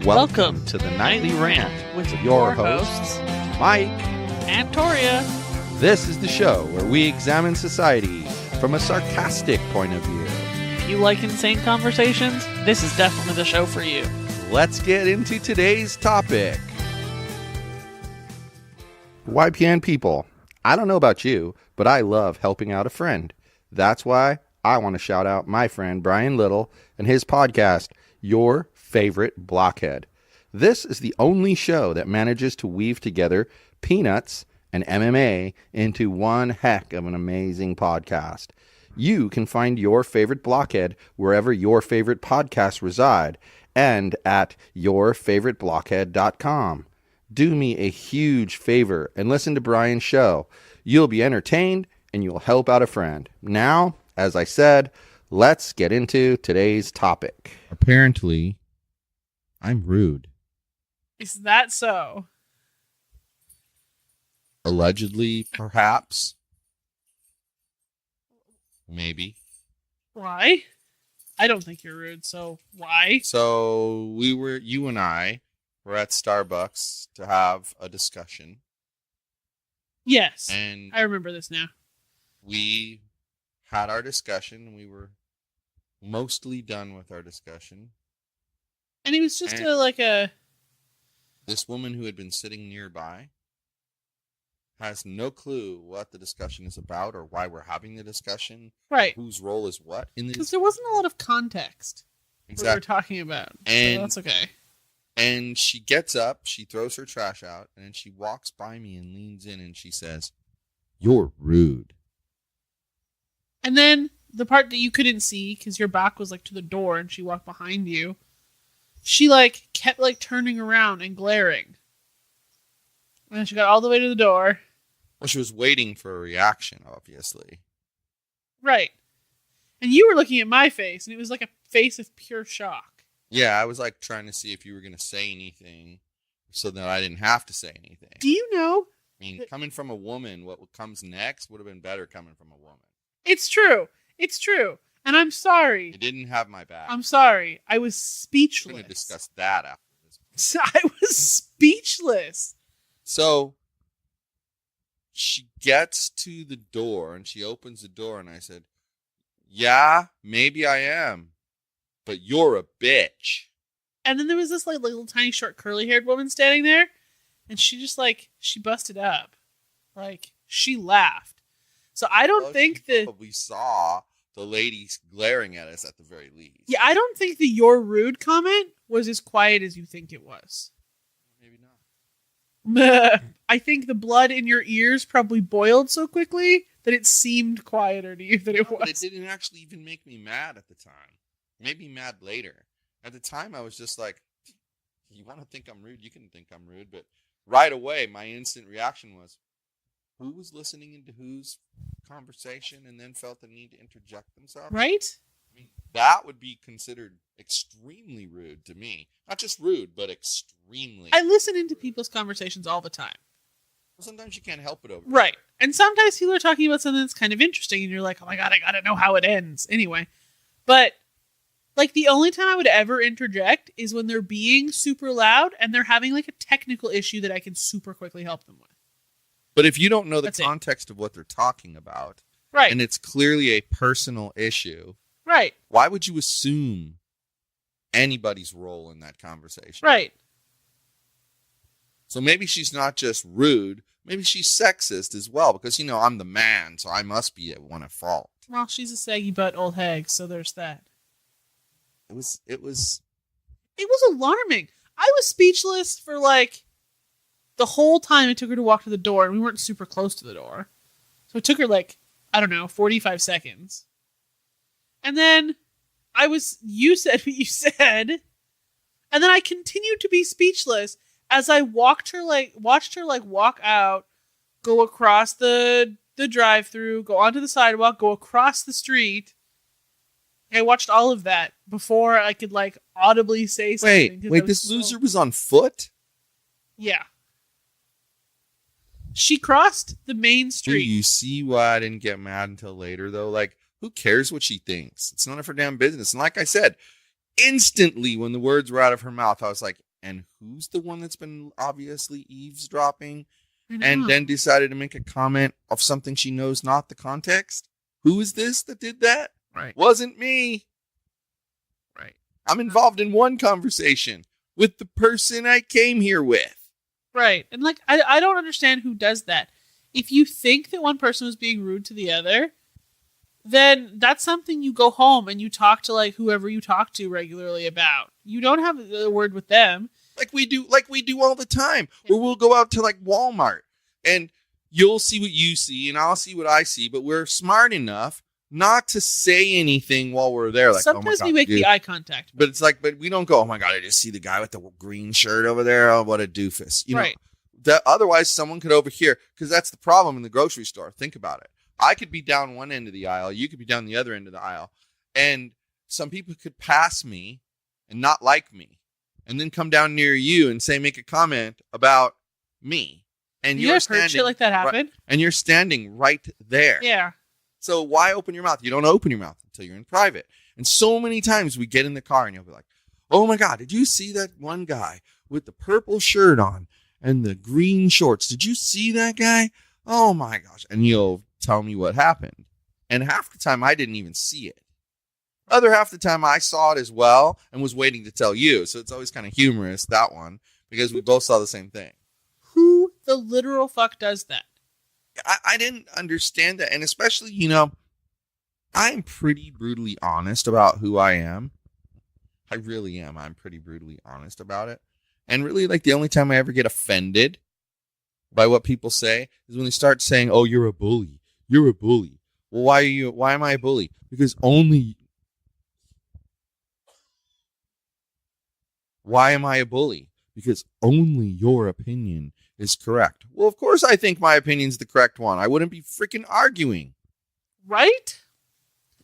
Welcome to the Nightly Rant with your hosts, Mike and Toria. This is the show where we examine society from a sarcastic point of view. If you like insane conversations, this is definitely the show for you. Let's get into today's topic. YPN people, I don't know about you, but I love helping out a friend. That's why I want to shout out my friend Brian Little and his podcast, Your Favorite Blockhead. This is the only show that manages to weave together peanuts and MMA into one heck of an amazing podcast. You can find Your Favorite Blockhead wherever your favorite podcasts reside and at yourfavoriteblockhead.com. Do me a huge favor and listen to Brian's show. You'll be entertained and you'll help out a friend. Now, as I said, let's get into today's topic. Apparently, I'm rude. Is that so? Allegedly, perhaps. Maybe. Why? I don't think you're rude, so why? So you and I were at Starbucks to have a discussion. Yes, And I remember this now. we had our discussion. We were mostly done with our discussion. And it was just And- This woman who had been sitting nearby has no clue what the discussion is about or why we're having the discussion, right, whose role is what in because this. there wasn't a lot of context what we were Exactly. talking about. And- so that's okay. And she gets up, she throws her trash out, and then she walks by me and leans in and she says, "You're rude." And then the part that you couldn't see because your back was to the door and she walked behind you, she kept turning around and glaring. And then she got all the way to the door. Well, she was waiting for a reaction, obviously. Right. And you were looking at my face and it was like a face of pure shock. Yeah, I was trying to see if you were going to say anything so that I didn't have to say anything. Do you know? I mean, coming from a woman, what comes next would have been better coming from a woman. It's true. It's true. And I'm sorry. You didn't have my back. I'm sorry. I was We're speechless. going to discuss that after this. I was speechless. So she gets to the door and she opens the door and I said, "Yeah, maybe I am, but you're a bitch." And then there was this little tiny short curly haired woman standing there. And she just she busted up. She laughed. So I don't Well, think she that. probably saw the ladies glaring at us at the very least. Yeah, I don't think the "you're rude" comment was as quiet as you think it was. Maybe not. I think the blood in your ears probably boiled so quickly that it seemed quieter to you than it But it was. didn't actually even make me mad at the time. Maybe mad later. At the time, I was just like, "You want to think I'm rude? You can think I'm rude." But right away, my instant reaction was, who was listening into whose conversation and then felt the need to interject themselves? Right? I mean, that would be considered extremely rude to me. Not just rude, but extremely. I listen into people's conversations all the time. Sometimes you can't help it over. Right. And sometimes people are talking about something that's kind of interesting and you're like, oh my God, I gotta know how it ends. Anyway. But the only time I would ever interject is when they're being super loud and they're having a technical issue that I can super quickly help them with. But if you don't know the That's it. context of what they're talking about, Right. and it's clearly a personal issue, Right. why would you assume anybody's role in that conversation? Right. So maybe she's not just rude, maybe she's sexist as well, because, I'm the man, so I must be at one at fault. Well, she's a saggy butt old hag, so there's that. It was It was alarming. I was speechless for the whole time it took her to walk to the door, and we weren't super close to the door. So it took her 45 seconds. And then you said what you said, and then I continued to be speechless as I watched her walk out, go across the drive-through, go onto the sidewalk, go across the street. I watched all of that before I could audibly say something. 'cause I Wait, was this so- loser was on foot? Yeah. She crossed the main Do street. you see why I didn't get mad until later, though? Who cares what she thinks? It's none of her damn business. And like I said, instantly when the words were out of her mouth, I was like, And who's the one that's been obviously eavesdropping I know. and then decided to make a comment of something she knows not the context? Who is this that did that? Right. Wasn't me. Right. I'm involved in one conversation with the person I came here with. Right. And like, I don't understand who does that. If you think that one person was being rude to the other, then that's something you go home and you talk to like whoever you talk to regularly about. You don't have a word with them. Like we do all the time. Where we'll go out to like Walmart and you'll see what you see and I'll see what I see, but we're smart enough not to say anything while we're there. Like, sometimes oh my God, we make dude. the eye contact. But it's like, but we don't go, oh my God, I just see the guy with the green shirt over there. Oh, what a doofus. You know, that otherwise someone could overhear, because that's the problem in the grocery store. Think about it. I could be down one end of the aisle. You could be down the other end of the aisle. And some people could pass me and not like me and then come down near you and say, make a comment about me. And you guys heard shit like that happen? Right, and you're standing right there. Yeah. So why open your mouth? You don't open your mouth until you're in private. And so many times we get in the car and you'll be like, oh my God, did you see that one guy with the purple shirt on and the green shorts? Did you see that guy? Oh my gosh. And you'll tell me what happened. And half the time I didn't even see it. Other half the time I saw it as well and was waiting to tell you. So it's always kind of humorous, that one, because we both saw the same thing. Who the literal fuck does that? I didn't understand that. And especially, you know, I'm pretty brutally honest about who I am. I really am. I'm pretty brutally honest about it. And really, like, the only time I ever get offended by what people say is when they start saying, oh, you're a bully. You're a bully. Well, why am I a bully? Because why am I a bully? Because only your opinion is correct. Well, of course I think my opinion's the correct one. I wouldn't be freaking arguing. Right?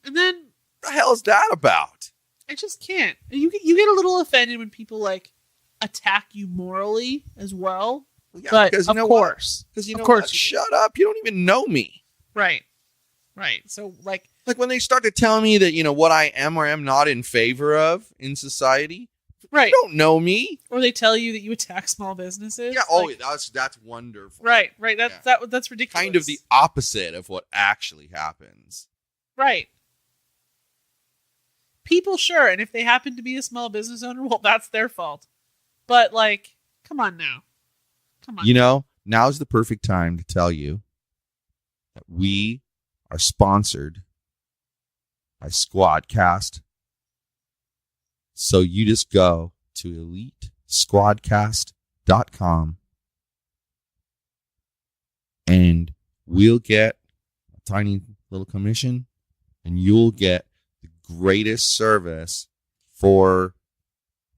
And then What the hell is that about? I just can't. You get a little offended when people like attack you morally as well. Yeah, but because you of know course, Because you know of course, what? Shut up. You don't even know me. Right. So like when they start to tell me that, you know, what I am or am not in favor of in society. Right. You don't know me. Or they tell you that you attack small businesses. Yeah. Oh, that's wonderful. Right. That's ridiculous. Kind of the opposite of what actually happens. Right. People, sure, and if they happen to be a small business owner, well, that's their fault. But like, come on now. Come on. You know, now's the perfect time to tell you that we are sponsored by Squadcast. So you just go to elitesquadcast.com and we'll get a tiny little commission and you'll get the greatest service for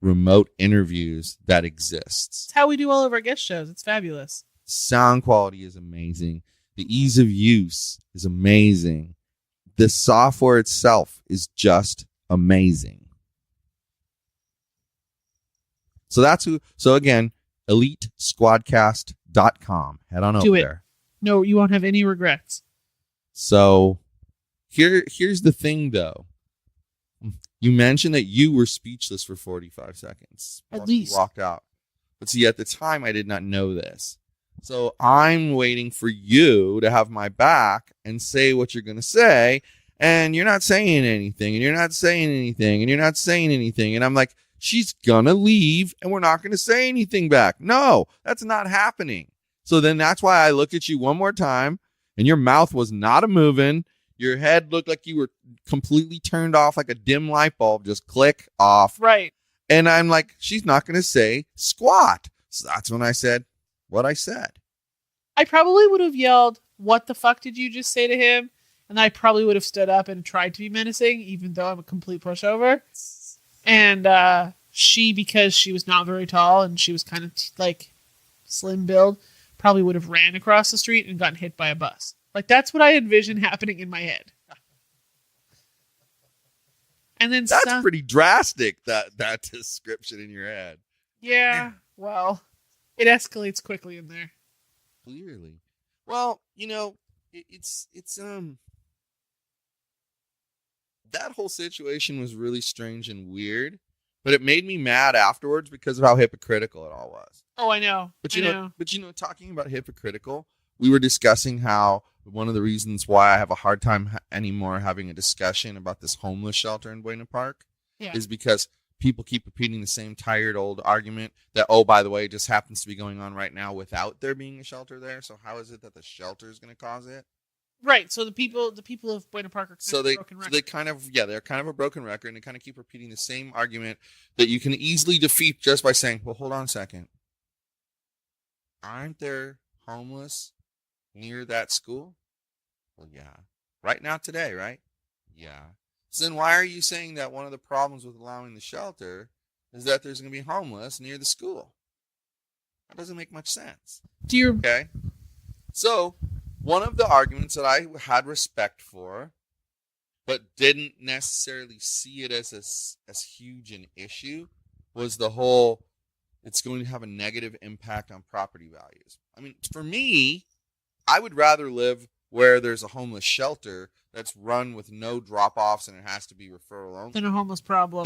remote interviews that exists. It's how we do all of our guest shows. It's fabulous. Sound quality is amazing. The ease of use is amazing. The software itself is just amazing. So that's who. So again, elitesquadcast.com. Head on over there. No, you won't have any regrets. So here's the thing, though. You mentioned that you were speechless for 45 seconds. At least. You walked out. But see, at the time, I did not know this. So I'm waiting for you to have my back and say what you're going to say. And you're not saying anything. And you're not saying anything. And you're not saying anything. And I'm like, she's going to leave and we're not going to say anything back. No, that's not happening. So then that's why I look at you one more time and your mouth was not a moving. Your head looked like you were completely turned off like a dim light bulb. Just click off. Right. And I'm like, she's not going to say squat. So that's when I said what I said. I probably would have yelled, what the fuck did you just say to him? And I probably would have stood up and tried to be menacing, even though I'm a complete pushover. And she, because she was not very tall and she was kind of like slim build, probably would have ran across the street and gotten hit by a bus. Like, that's what I envision happening in my head. And then that's pretty drastic, that description in your head. Yeah, well, it escalates quickly in there. Clearly. Well, you know, it's that whole situation was really strange and weird But it made me mad afterwards because of how hypocritical it all was. Oh, I know. But I know, talking about hypocritical, we were discussing how one of the reasons why I have a hard time anymore having a discussion about this homeless shelter in Buena Park is because people keep repeating the same tired old argument that, oh, by the way, it just happens to be going on right now without there being a shelter there. So how is it that the shelter is going to cause it? Right. So the people of Buena Park are kind of a broken record. So they're kind of a broken record, and they kind of keep repeating the same argument that you can easily defeat just by saying, well, hold on a second. Aren't there homeless near that school? Well, yeah. Right now today, right? Yeah. So then why are you saying that one of the problems with allowing the shelter is that there's going to be homeless near the school? That doesn't make much sense. Okay? So, one of the arguments that I had respect for, but didn't necessarily see it as huge an issue, was the whole, it's going to have a negative impact on property values. I mean, for me, I would rather live where there's a homeless shelter that's run with no drop-offs and it has to be referral only. Than a homeless problem.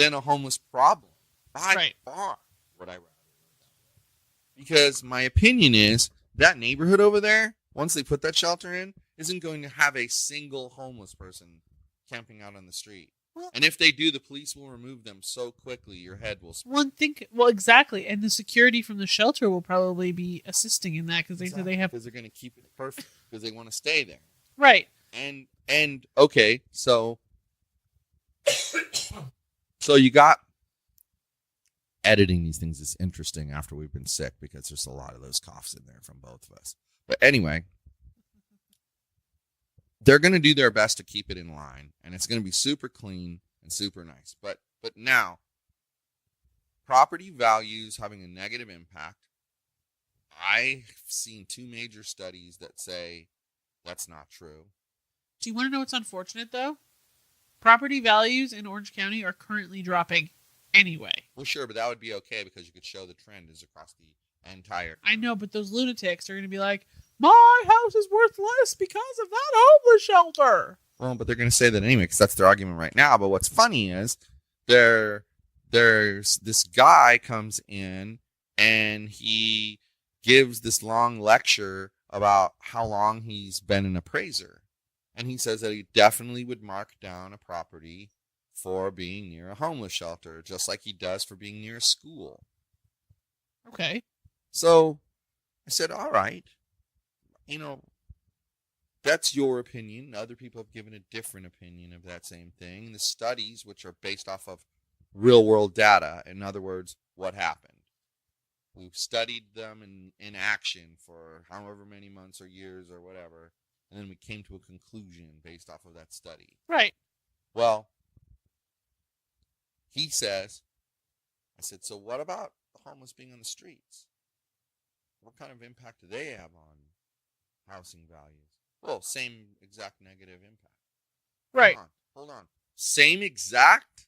By far would I rather live that way. Because my opinion is that neighborhood over there, once they put that shelter in, isn't going to have a single homeless person camping out on the street. Well, and if they do, the police will remove them so quickly your head will spin. Well, exactly. And the security from the shelter will probably be assisting in that because they have... Because they're going to keep it perfect because they want to stay there. Right. And okay, so you got... Editing these things is interesting after we've been sick because there's a lot of those coughs in there from both of us. But anyway, they're going to do their best to keep it in line, and it's going to be super clean and super nice. But now, property values having a negative impact, I've seen 2 major studies that say that's not true. Do you want to know what's unfortunate, though? Property values in Orange County are currently dropping anyway. Well, sure, but that would be okay because you could show the trend is across the entire... I know, but those lunatics are going to be like, my house is worth less because of that homeless shelter. Well, but they're going to say that anyway because that's their argument right now. But what's funny is there's this guy comes in and he gives this long lecture about how long he's been an appraiser. And he says that he definitely would mark down a property for being near a homeless shelter, just like he does for being near a school. Okay. So I said, all right, that's your opinion. Other people have given a different opinion of that same thing. The studies, which are based off of real world data, in other words, what happened. We've studied them in action for however many months or years or whatever, and then we came to a conclusion based off of that study. Right. Well, he says, I said, so what about the homeless being on the streets? What kind of impact do they have on housing values? Well, same exact negative impact. Right. Hold on. Same exact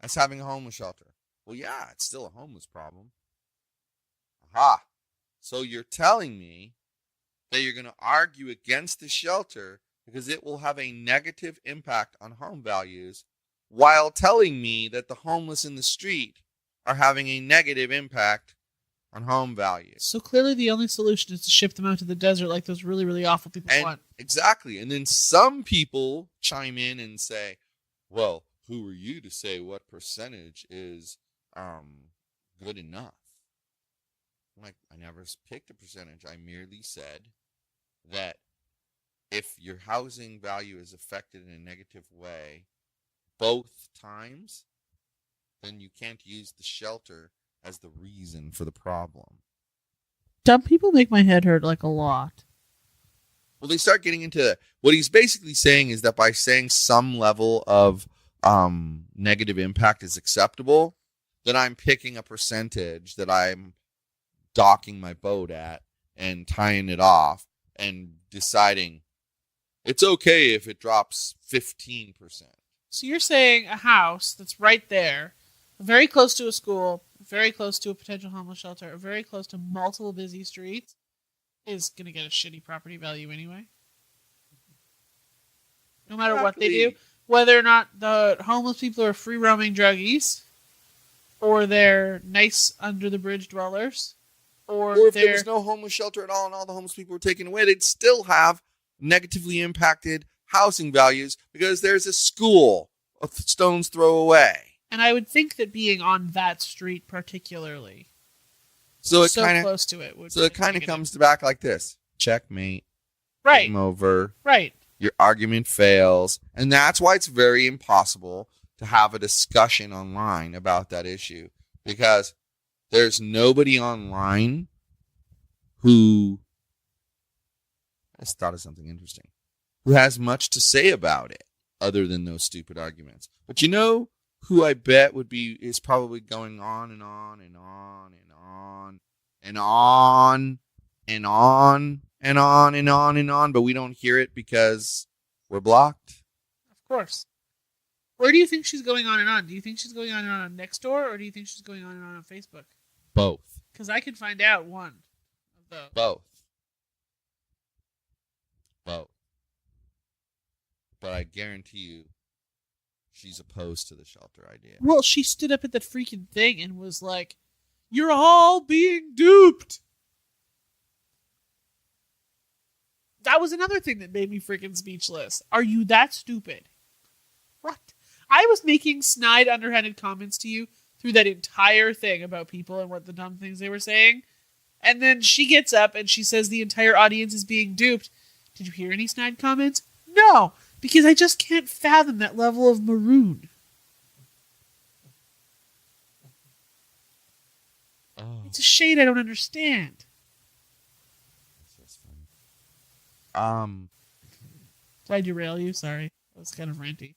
as having a homeless shelter. Well, yeah, it's still a homeless problem. Aha. So you're telling me that you're going to argue against the shelter because it will have a negative impact on home values while telling me that the homeless in the street are having a negative impact on home values. So clearly the only solution is to ship them out to the desert like those really, really awful people want. Exactly. And then some people chime in and say, well, who are you to say what percentage is good enough? I'm like, I never picked a percentage. I merely said that if your housing value is affected in a negative way both times, then you can't use the shelter as the reason for the problem. Dumb people make my head hurt like a lot. Well, they start getting into that. What he's basically saying is that by saying some level of negative impact is acceptable, then I'm picking a percentage that I'm docking my boat at and tying it off and deciding it's okay if it drops 15%. So you're saying a house that's right there, very close to a school, very close to a potential homeless shelter, very close to multiple busy streets, is going to get a shitty property value anyway? No matter what they do, whether or not the homeless people are free-roaming druggies, or they're nice under the bridge dwellers, or if they're there was no homeless shelter at all and all the homeless people were taken away, they'd still have negatively impacted housing values because there's a school a stone's throw away. And I would think that being on that street particularly, so it kind of close to it, would so it kind of comes back like this: checkmate, right, game over, right. Your argument fails, and that's why it's very impossible to have a discussion online about that issue, because there's nobody online who, I just thought of something interesting, who has much to say about it other than those stupid arguments. But you know who I bet is probably going on and on and on and on and on and on and on and on and on, but we don't hear it because we're blocked? Of course. Where do you think she's going on and on? Do you think she's going on and on Nextdoor, or do you think she's going on and on Facebook? Both. Because I can find out one of those. Both. But I guarantee you she's opposed to the shelter idea. Well, she stood up at that freaking thing and was like, "You're all being duped." That was another thing that made me freaking speechless. Are you that stupid? What? I was making snide, underhanded comments to you through that entire thing about people and what the dumb things they were saying. And then she gets up and she says the entire audience is being duped. Did you hear any snide comments? No, because I just can't fathom that level of maroon. Oh. It's a shade I don't understand. That's funny. Did I derail you? Sorry. That was kind of ranty.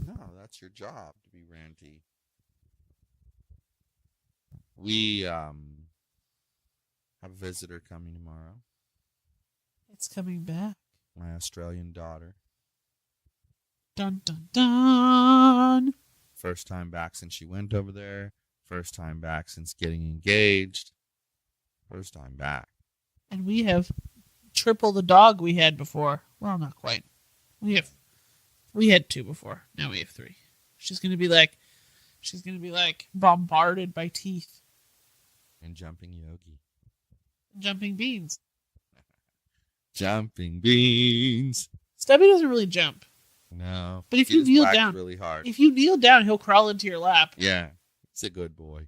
No, that's your job, to be ranty. We have a visitor coming tomorrow. It's coming back. My Australian daughter. Dun, dun, dun. First time back since she went over there. First time back since getting engaged. First time back. And we have triple the dog we had before. Well, not quite. We had 2 before. Now we have 3. She's gonna be like bombarded by teeth. And jumping yogi. Jumping beans. Jumping beans. Stubby doesn't really jump. No. But if you kneel down really hard. If you kneel down, he'll crawl into your lap. Yeah. He's a good boy.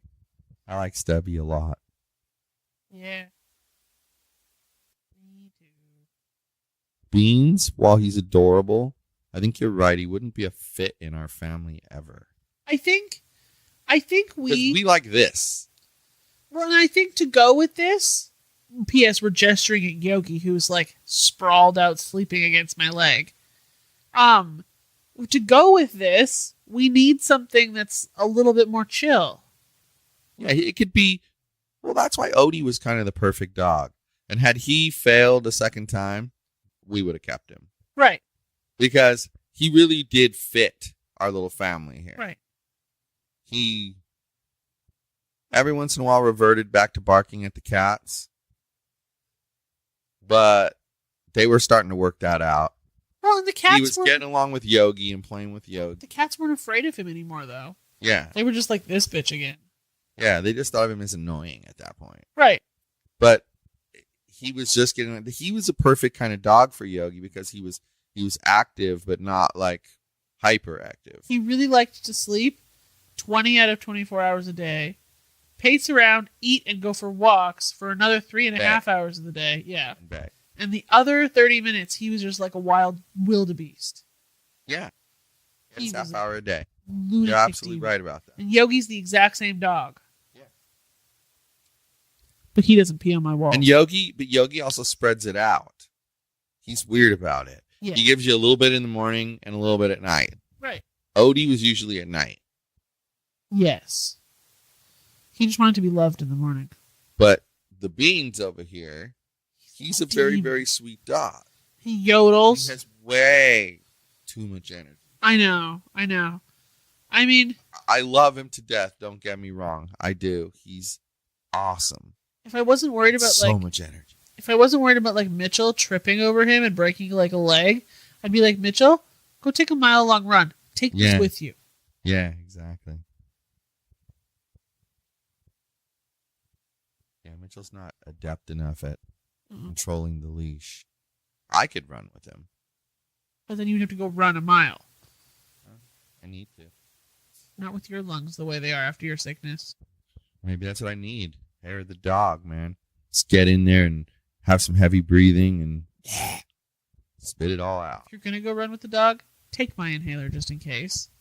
I like Stubby a lot. Yeah. Me too. Beans, while he's adorable, I think you're right. He wouldn't be a fit in our family ever. I think we like this. Well, and I think to go with this, P.S. we're gesturing at Yogi, who's like sprawled out sleeping against my leg. To go with this, we need something that's a little bit more chill. Yeah, it could be. Well, that's why Odie was kind of the perfect dog. And had he failed a second time, we would have kept him. Right. Because he really did fit our little family here. Right. He, every once in a while, reverted back to barking at the cats. But they were starting to work that out. Well, and the cats He was getting along with Yogi and playing with Yogi. The cats weren't afraid of him anymore, though. Yeah. They were just like, this bitch again. Yeah, they just thought of him as annoying at that point. Right. But he was just getting. He was a perfect kind of dog for Yogi because he was active, but not like hyperactive. He really liked to sleep 20 out of 24 hours a day, pace around, eat, and go for walks for another 3.5 hours of the day. Yeah. Back. And the other 30 minutes, he was just like a wild wildebeest. Yeah. He It's half hour a day. Lunatic You're absolutely demon. right about that. And Yogi's the exact same dog. Yeah. But he doesn't pee on my wall. And Yogi also spreads it out. He's weird about it. Yeah. He gives you a little bit in the morning and a little bit at night. Right. Odie was usually at night. Yes. He just wanted to be loved in the morning. But the Beans over here, he's a very, very sweet dog. He yodels. He has way too much energy. I know. I mean, I love him to death. Don't get me wrong. I do. He's awesome. if I wasn't worried about so much energy. If I wasn't worried about like Mitchell tripping over him and breaking like a leg, I'd be like, Mitchell, go take a mile-long run. Take this with you. Yeah, exactly. Mitchell's not adept enough at controlling the leash. I could run with him. But then you'd have to go run a mile. I need to. Not with your lungs the way they are after your sickness. Maybe that's what I need. Hair of the dog, man. Just get in there and have some heavy breathing and spit it all out. If you're going to go run with the dog, take my inhaler just in case.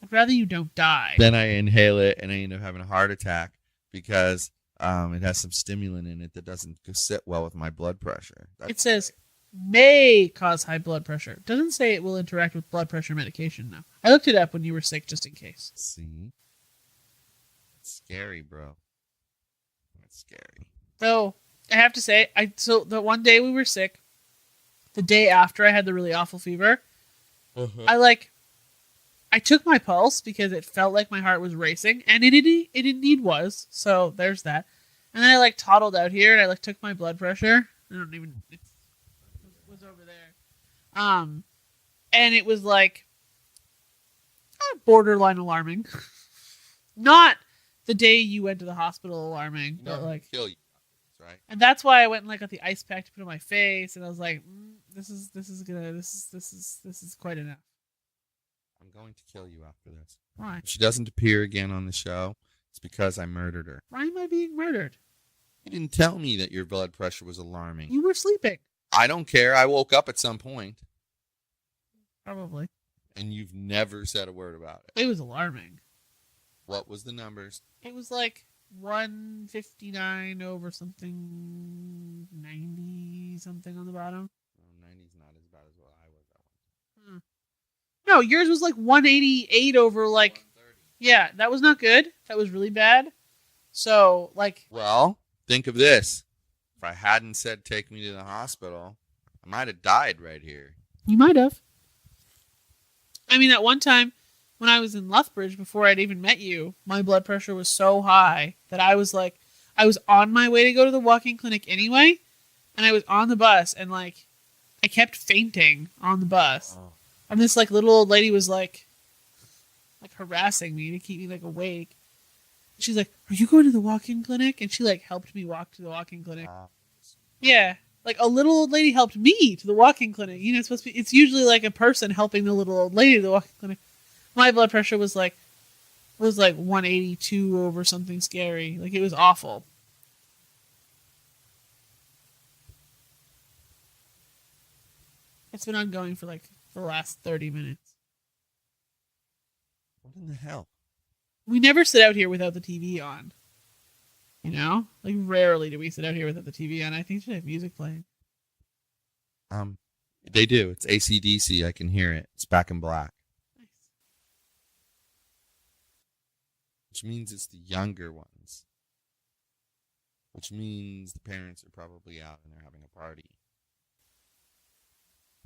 I'd rather you don't die. Then I inhale it and I end up having a heart attack because it has some stimulant in it that doesn't sit well with my blood pressure. It says may cause high blood pressure. It doesn't say it will interact with blood pressure medication, though. I looked it up when you were sick just in case. See? It's scary, bro. It's scary. So, I have to say, so the one day we were sick, the day after I had the really awful fever, I took my pulse because it felt like my heart was racing, and it indeed was. So there's that. And then I toddled out here and I took my blood pressure. I don't even. It was over there. And it was borderline alarming. Not the day you went to the hospital alarming, but kill you, right? And that's why I went and got the ice pack to put on my face, and I was like, this is quite enough. I'm going to kill you after this. Why? If she doesn't appear again on the show, it's because I murdered her. Why am I being murdered? You didn't tell me that your blood pressure was alarming. You were sleeping. I don't care. I woke up at some point. Probably. And you've never said a word about it. It was alarming. What was the numbers? It was 159 over something, 90 something on the bottom. 90's not as bad as what I was at one. No, yours was 188 over 130. Yeah, that was not good. That was really bad. So Well, think of this. If I hadn't said take me to the hospital, I might have died right here. You might have. I mean, at one time when I was in Lethbridge before I'd even met you, my blood pressure was so high that I was on my way to go to the walk-in clinic anyway, and I was on the bus and I kept fainting on the bus. Oh. And this little old lady was harassing me to keep me awake. She's like, "Are you going to the walk-in clinic?" And she helped me walk to the walk-in clinic. Yeah, a little old lady helped me to the walk-in clinic. You know, it's usually a person helping the little old lady to the walk-in clinic. My blood pressure was 182 over something scary. It was awful. It's been ongoing for the last 30 minutes. What in the hell? We never sit out here without the TV on. You know? Rarely do we sit out here without the TV on. I think they have music playing. They do. It's AC/DC. I can hear it. It's Back in Black. Nice. Which means it's the younger ones. Which means the parents are probably out and they're having a party.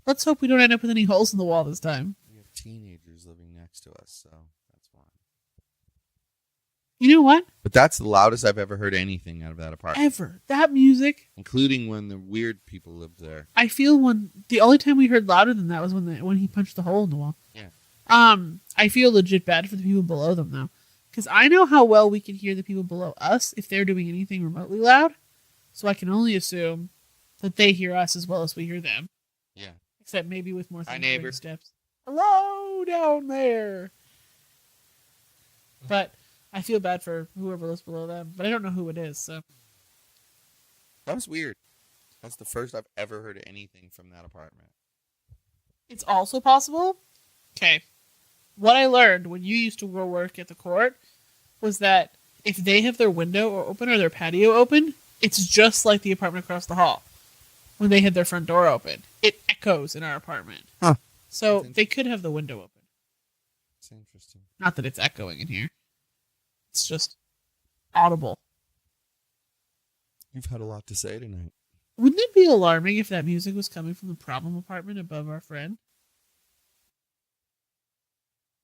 Let's hope we don't end up with any holes in the wall this time. We have teenagers living next to us, so that's fine. You know what? But that's the loudest I've ever heard anything out of that apartment. Ever. That music. Including when the weird people lived there. I feel the only time we heard louder than that was when he punched the hole in the wall. Yeah. I feel legit bad for the people below them, though. Because I know how well we can hear the people below us if they're doing anything remotely loud. So I can only assume that they hear us as well as we hear them. Yeah. Except maybe with more Hi, neighbor. steps. Hello down there. But I feel bad for whoever lives below them. But I don't know who it is, so. That was weird. That's the first I've ever heard anything from that apartment. It's also possible. Okay. What I learned when you used to go work at the court was that if they have their window open or their patio open, it's just like the apartment across the hall. When they had their front door open, it echoes in our apartment. Huh. So they could have the window open. That's interesting. Not that it's echoing in here. It's just audible. You've had a lot to say tonight. Wouldn't it be alarming if that music was coming from the problem apartment above our friend?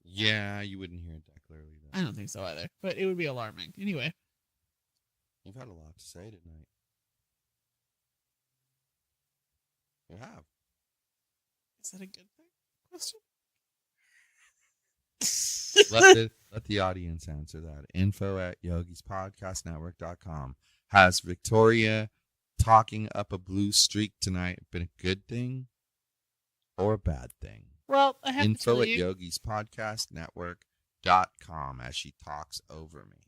Yeah, you wouldn't hear it that clearly, though. I don't think so either, but it would be alarming. Anyway. You've had a lot to say tonight. You have. Is that a good thing? Question? Let the audience answer that. info@yogispodcastnetwork.com. Has Victoria talking up a blue streak tonight been a good thing or a bad thing? Well, I have to tell you. info@yogispodcastnetwork.com as she talks over me.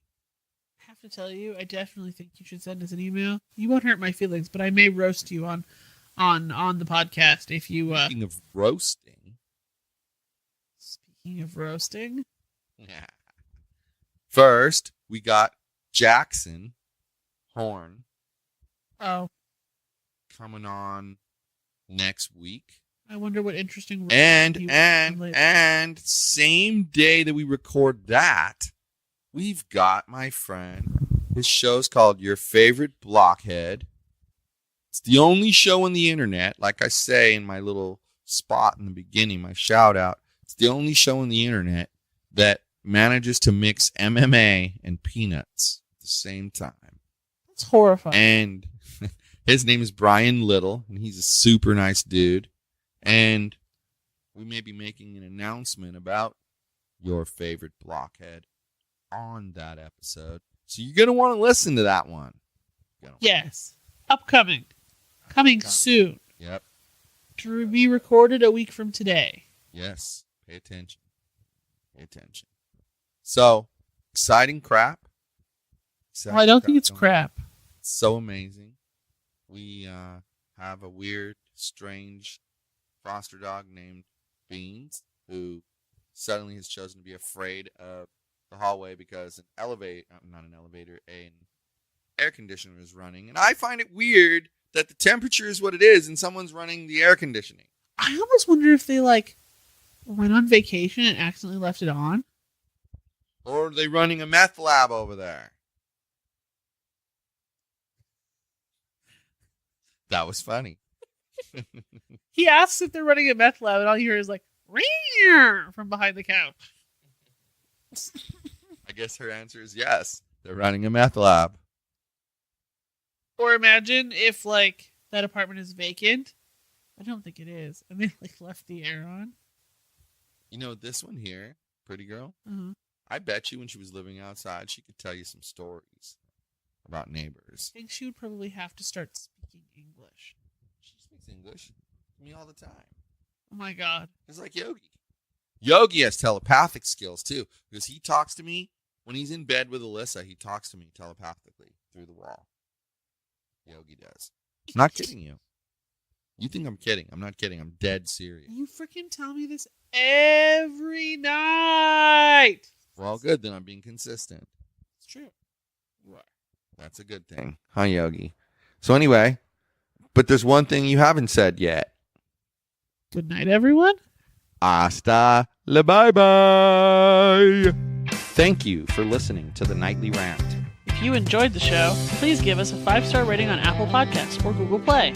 I have to tell you, I definitely think you should send us an email. You won't hurt my feelings, but I may roast you on the podcast if you. Speaking of roasting. Speaking of roasting. Yeah. First, we got Jackson Horn. Oh. Coming on next week. I wonder what interesting. And same day that we record that, we've got my friend. His show's called Your Favorite Blockhead. It's the only show on the internet, like I say in my little spot in the beginning, my shout out. It's the only show on the internet that manages to mix MMA and peanuts at the same time. That's horrifying. And his name is Brian Little, and he's a super nice dude. And we may be making an announcement about Your Favorite Blockhead on that episode. So you're going to want to listen to that one. Yes. Upcoming. Coming soon. Yep. To be recorded a week from today. Yes. Pay attention. Pay attention. So, exciting crap. I don't think it's crap. It's so amazing. We have a weird, strange foster dog named Beans who suddenly has chosen to be afraid of the hallway because an air conditioner is running. And I find it weird that the temperature is what it is and someone's running the air conditioning. I almost wonder if they went on vacation and accidentally left it on. Or are they running a meth lab over there? That was funny. He asks if they're running a meth lab, and all you hear is "Rear" from behind the couch. I guess her answer is yes. They're running a meth lab. Or imagine if that apartment is vacant. I don't think it is. And they left the air on. You know, this one here, pretty girl. Uh-huh. I bet you when she was living outside, she could tell you some stories about neighbors. I think she would probably have to start speaking English. She speaks English to me all the time. Oh my God. It's like Yogi. Yogi has telepathic skills too, because he talks to me when he's in bed with Alyssa. He talks to me telepathically through the wall. Yogi does. I'm not kidding you. You think I'm kidding? I'm not kidding. I'm dead serious. You freaking tell me this every night. Well, good. Then I'm being consistent. It's true. You are. That's a good thing. Huh, Yogi? So anyway, but there's one thing you haven't said yet. Good night, everyone. Hasta la bye-bye. Thank you for listening to the Nightly Rant. If you enjoyed the show, please give us a 5-star rating on Apple Podcasts or Google Play.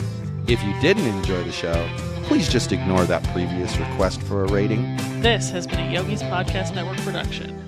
If you didn't enjoy the show, please just ignore that previous request for a rating. This has been a Yogi's Podcast Network production.